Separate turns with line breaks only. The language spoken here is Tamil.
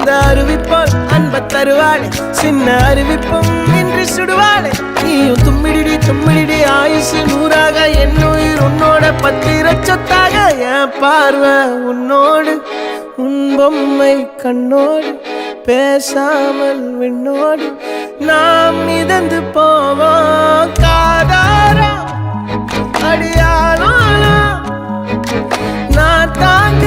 அந்த அறிவிப்பால் அன்ப தருவாளே சின்ன அறிவிப்பும் இன்று சுடுவாளே நீயும் தும்மிடி தும்மிடி ஆயுசு நூறாக என் உயிர் உன்னோட பத்திர சொத்தாக என் பார்வை உன்னோடு உன் பொம்மை கண்ணோடு பேசாமல் விண்ணோடு நாம் மிதந்து போவோம் காதாரா அடியாளோ நான் தாங்க